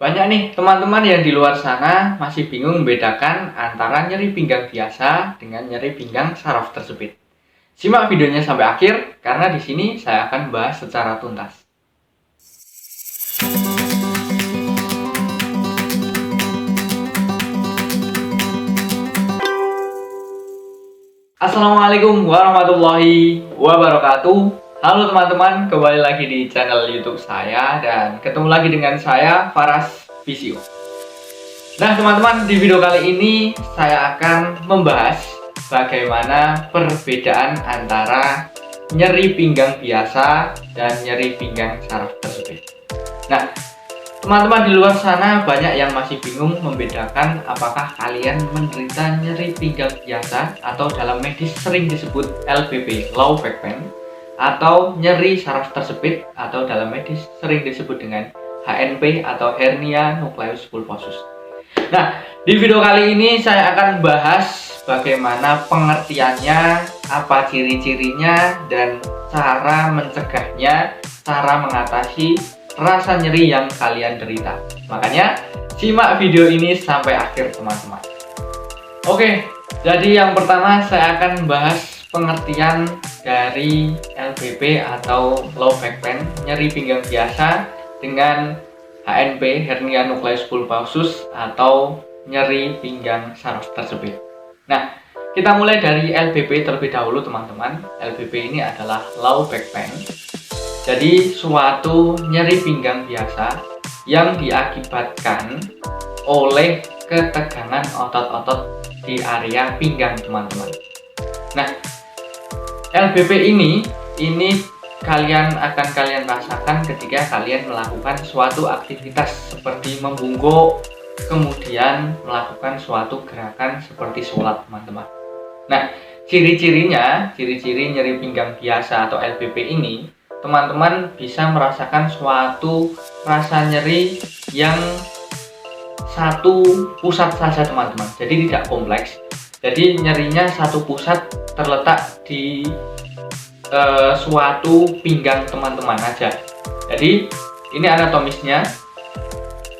Banyak nih teman-teman yang di luar sana masih bingung membedakan antara nyeri pinggang biasa dengan nyeri pinggang saraf tersebut. Simak videonya sampai akhir karena di sini saya akan bahas secara tuntas. Assalamualaikum warahmatullahi wabarakatuh. Halo teman-teman, kembali lagi di channel YouTube saya dan ketemu lagi dengan saya Faras Visio. Nah teman-teman, di video kali ini saya akan membahas bagaimana perbedaan antara nyeri pinggang biasa dan nyeri pinggang saraf tersebut. Nah teman-teman di luar sana banyak yang masih bingung membedakan apakah kalian menderita nyeri pinggang biasa atau dalam medis sering disebut LBP, low back pain, atau nyeri saraf tersebut atau dalam medis sering disebut dengan HNP atau hernia nucleus pulposus. Nah, di video kali ini saya akan bahas bagaimana pengertiannya, apa ciri-cirinya, dan cara mencegahnya, cara mengatasi rasa nyeri yang kalian derita. Makanya simak video ini sampai akhir teman-teman. Oke, jadi yang pertama saya akan bahas pengertian dari LBP atau low back pain, nyeri pinggang biasa, dengan HNP, hernia nucleus pulposus, atau nyeri pinggang saraf tersebut. Nah, kita mulai dari LBP terlebih dahulu teman-teman. LBP ini adalah low back pain. Jadi suatu nyeri pinggang biasa yang diakibatkan oleh ketegangan otot-otot di area pinggang teman-teman. Nah, LBP ini kalian rasakan ketika kalian melakukan suatu aktivitas seperti membungkuk, kemudian melakukan suatu gerakan seperti sholat teman-teman. Nah, ciri nyeri pinggang biasa atau LBP ini, teman-teman bisa merasakan suatu rasa nyeri yang satu pusat saja teman-teman, jadi tidak kompleks. Jadi nyerinya satu pusat terletak di suatu pinggang teman-teman aja. Jadi ini anatomisnya,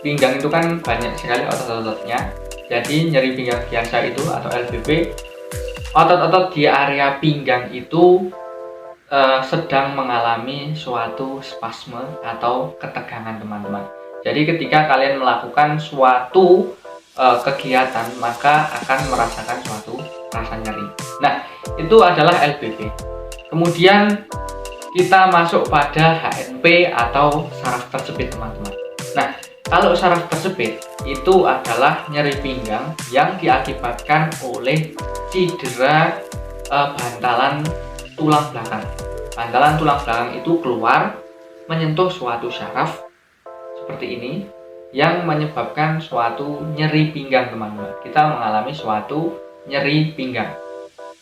pinggang itu kan banyak sekali otot-ototnya. Jadi nyeri pinggang biasa itu atau LBP, otot-otot di area pinggang itu sedang mengalami suatu spasme atau ketegangan teman-teman. Jadi ketika kalian melakukan suatu kegiatan, maka akan merasakan suatu rasa nyeri. Nah, itu adalah LBP. Kemudian kita masuk pada HNP atau saraf tersebut teman-teman. Nah, kalau saraf tersebut itu adalah nyeri pinggang yang diakibatkan oleh cedera bantalan tulang belakang. Bantalan tulang belakang itu keluar menyentuh suatu syaraf seperti ini yang menyebabkan suatu nyeri pinggang teman-teman. Kita mengalami suatu nyeri pinggang.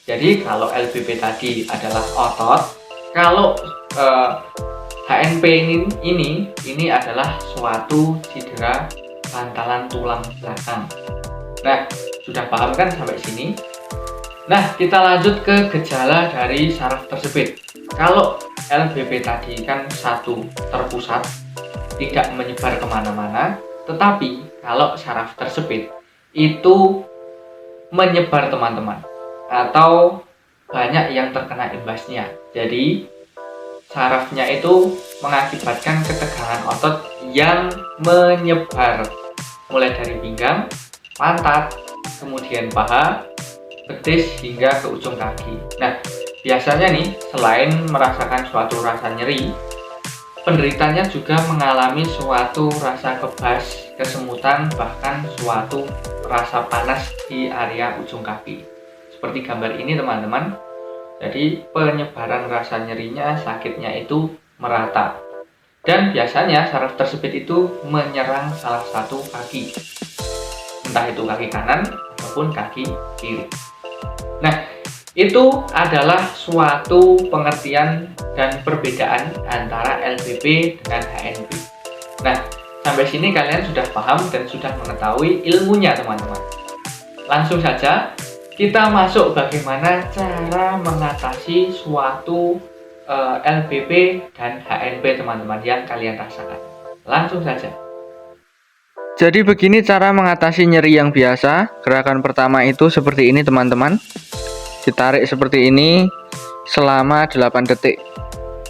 Jadi kalau LBP tadi adalah otot, kalau HNP ini adalah suatu cedera bantalan tulang belakang. Nah, sudah paham kan sampai sini? Nah, kita lanjut ke gejala dari saraf tersebut. Kalau LBP tadi kan satu terpusat, tidak menyebar kemana-mana, tetapi kalau saraf tersebut itu menyebar teman-teman, atau banyak yang terkena imbasnya. Jadi sarafnya itu mengakibatkan ketegangan otot yang menyebar mulai dari pinggang, pantat, kemudian paha, betis hingga ke ujung kaki. Nah, biasanya nih, selain merasakan suatu rasa nyeri, penderitanya juga mengalami suatu rasa kebas, kesemutan, bahkan suatu rasa panas di area ujung kaki. Seperti gambar ini teman-teman. Jadi penyebaran rasa nyerinya, sakitnya itu merata. Dan biasanya saraf tersebut itu menyerang salah satu kaki. Entah itu kaki kanan ataupun kaki kiri. Nah, itu adalah suatu pengertian dan perbedaan antara LBP dengan HNP. Nah, sampai sini kalian sudah paham dan sudah mengetahui ilmunya teman-teman. Langsung saja kita masuk bagaimana cara mengatasi suatu LBP dan HNP teman-teman yang kalian rasakan. Langsung saja. Jadi begini cara mengatasi nyeri yang biasa. Gerakan pertama itu seperti ini teman-teman. Ditarik seperti ini selama 8 detik.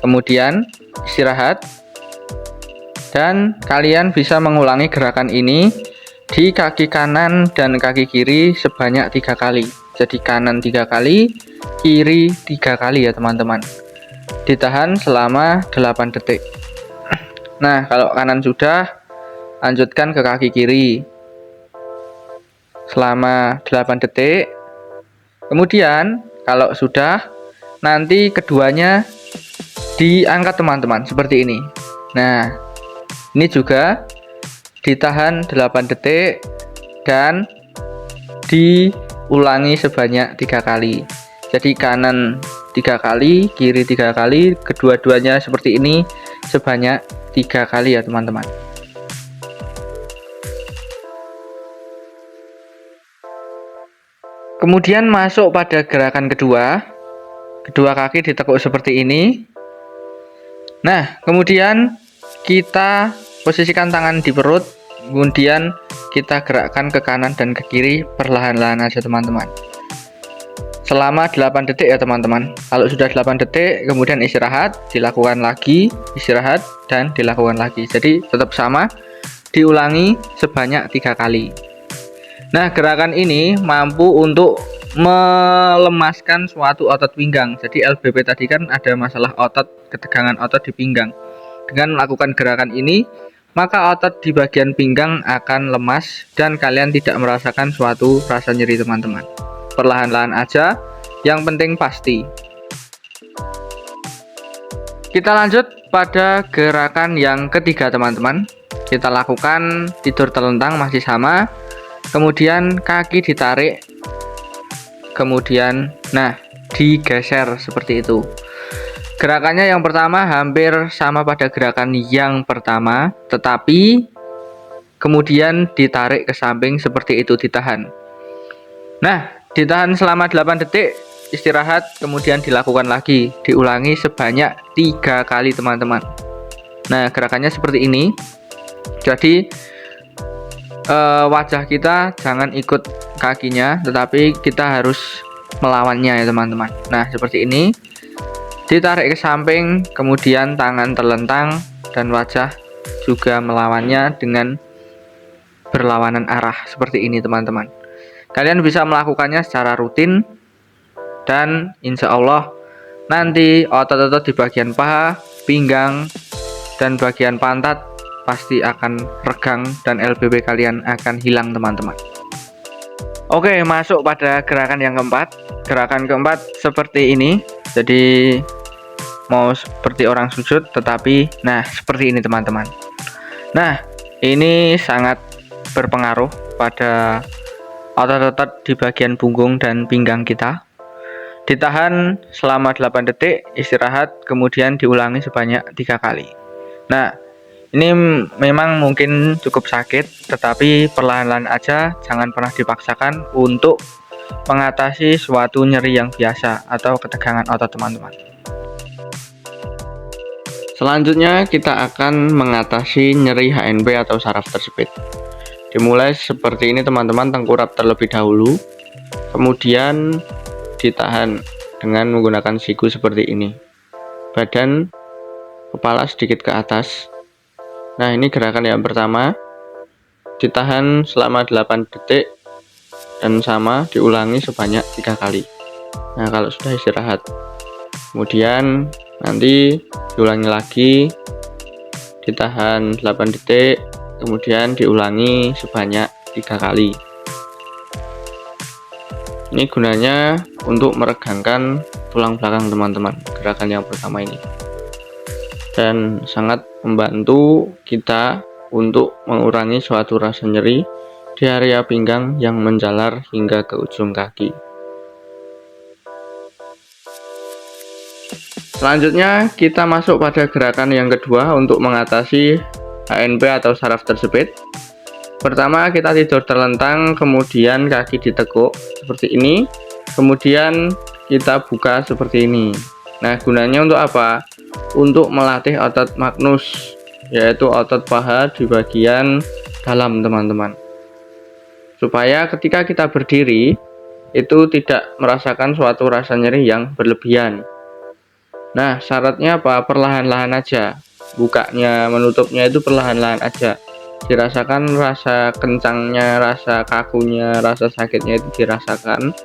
Kemudian istirahat. Dan kalian bisa mengulangi gerakan ini di kaki kanan dan kaki kiri sebanyak 3 kali. Jadi kanan 3 kali, kiri 3 kali ya teman-teman. Ditahan selama 8 detik. Nah, kalau kanan sudah, lanjutkan ke kaki kiri selama 8 detik. Kemudian kalau sudah, nanti keduanya diangkat teman-teman seperti ini. Nah, ini juga ditahan 8 detik dan diulangi sebanyak 3 kali. Jadi kanan 3 kali, kiri 3 kali, kedua-duanya seperti ini sebanyak 3 kali ya teman-teman. Kemudian masuk pada gerakan kedua. Kedua kaki ditekuk seperti ini. Nah, kemudian kita posisikan tangan di perut, kemudian kita gerakkan ke kanan dan ke kiri perlahan-lahan aja teman-teman. Selama 8 detik ya teman-teman. Kalau sudah 8 detik, kemudian istirahat, dilakukan lagi, istirahat, dan dilakukan lagi. Jadi tetap sama, diulangi sebanyak 3 kali. Nah, gerakan ini mampu untuk melemaskan suatu otot pinggang. Jadi LBP tadi kan ada masalah otot, ketegangan otot di pinggang. Dengan melakukan gerakan ini, maka otot di bagian pinggang akan lemas dan kalian tidak merasakan suatu rasa nyeri teman-teman. Perlahan-lahan aja, yang penting pasti. Kita lanjut pada gerakan yang ketiga teman-teman. Kita lakukan tidur telentang masih sama. Kemudian kaki ditarik, kemudian digeser seperti itu. Gerakannya yang pertama hampir sama pada gerakan yang pertama, tetapi kemudian ditarik ke samping seperti itu, ditahan. Nah, ditahan selama 8 detik, istirahat, kemudian dilakukan lagi, diulangi sebanyak 3 kali teman-teman. Nah, gerakannya seperti ini. Jadi wajah kita jangan ikut kakinya, tetapi kita harus melawannya ya teman-teman. Nah, seperti ini. Ditarik ke samping, kemudian tangan terlentang dan wajah juga melawannya dengan berlawanan arah seperti ini teman-teman. Kalian bisa melakukannya secara rutin dan insya Allah nanti otot-otot di bagian paha, pinggang, dan bagian pantat pasti akan regang dan LBP kalian akan hilang teman-teman. Oke, masuk pada gerakan yang keempat. Gerakan keempat seperti ini. Jadi mau seperti orang sujud, tetapi seperti ini teman-teman. Nah, ini sangat berpengaruh pada otot-otot di bagian punggung dan pinggang kita. Ditahan selama 8 detik, istirahat, kemudian diulangi sebanyak 3 kali. Nah, ini memang mungkin cukup sakit, tetapi perlahan-lahan aja, jangan pernah dipaksakan untuk mengatasi suatu nyeri yang biasa atau ketegangan otot teman-teman. Selanjutnya kita akan mengatasi nyeri HNP atau saraf tersebit. Dimulai seperti ini teman-teman, tengkurap terlebih dahulu, kemudian ditahan dengan menggunakan siku seperti ini. Badan, kepala sedikit ke atas. Nah, ini gerakan yang pertama, ditahan selama 8 detik dan sama diulangi sebanyak 3 kali. Nah, kalau sudah istirahat, kemudian nanti diulangi lagi, ditahan 8 detik, kemudian diulangi sebanyak 3 kali. Ini gunanya untuk meregangkan tulang belakang teman-teman, gerakan yang pertama ini, dan sangat membantu kita untuk mengurangi suatu rasa nyeri di area pinggang yang menjalar hingga ke ujung kaki. Selanjutnya kita masuk pada gerakan yang kedua untuk mengatasi HNP atau saraf tersebit. Pertama, kita tidur terlentang, kemudian kaki ditekuk seperti ini, kemudian kita buka seperti ini. Nah, gunanya untuk apa? Untuk melatih otot magnus, yaitu otot paha di bagian dalam teman-teman, supaya ketika kita berdiri itu tidak merasakan suatu rasa nyeri yang berlebihan. Nah, syaratnya apa? Perlahan-lahan aja. Bukanya, menutupnya itu perlahan-lahan aja. Dirasakan rasa kencangnya, rasa kakunya, rasa sakitnya itu dirasakan.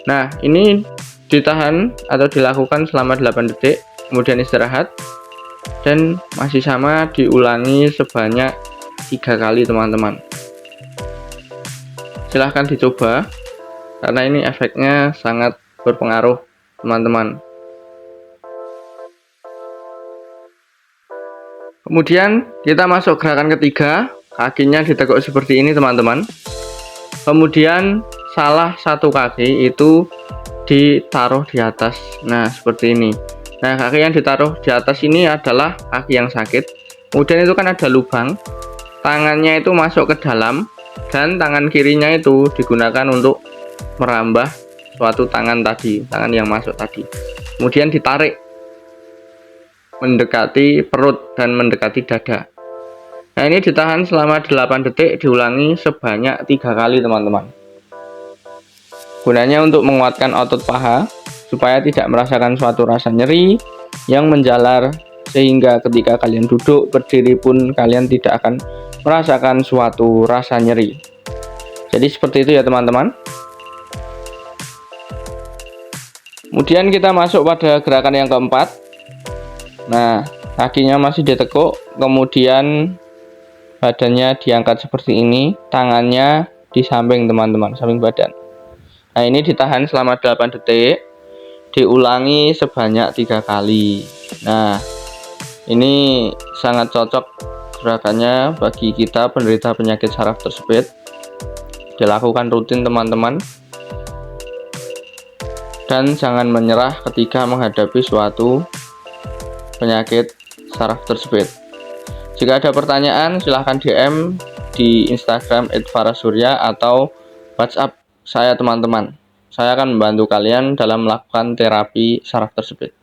Nah, ini ditahan atau dilakukan selama 8 detik, kemudian istirahat. Dan masih sama, diulangi sebanyak 3 kali teman-teman. Silahkan dicoba, karena ini efeknya sangat berpengaruh teman-teman. Kemudian kita masuk gerakan ketiga, kakinya ditekuk seperti ini teman-teman. Kemudian salah satu kaki itu ditaruh di atas. Nah, seperti ini. Nah, kaki yang ditaruh di atas ini adalah kaki yang sakit. Kemudian itu kan ada lubang, tangannya itu masuk ke dalam, dan tangan kirinya itu digunakan untuk merambah suatu tangan tadi, tangan yang masuk tadi. Kemudian ditarik mendekati perut dan mendekati dada. Nah, ini ditahan selama 8 detik, diulangi sebanyak 3 kali teman-teman. Gunanya untuk menguatkan otot paha supaya tidak merasakan suatu rasa nyeri yang menjalar, sehingga ketika kalian duduk, berdiri pun kalian tidak akan merasakan suatu rasa nyeri. Jadi seperti itu ya teman-teman. Kemudian kita masuk pada gerakan yang keempat. Nah, kakinya masih ditekuk, kemudian badannya diangkat seperti ini, tangannya di samping teman-teman, samping badan. Nah, ini ditahan selama 8 detik, diulangi sebanyak 3 kali. Nah, ini sangat cocok gerakannya bagi kita penderita penyakit saraf tersebut. Dilakukan rutin teman-teman, dan jangan menyerah ketika menghadapi suatu penyakit saraf tersebut. Jika ada pertanyaan, silahkan DM di Instagram @farasurya atau WhatsApp saya teman-teman. Saya akan membantu kalian dalam melakukan terapi saraf tersebut.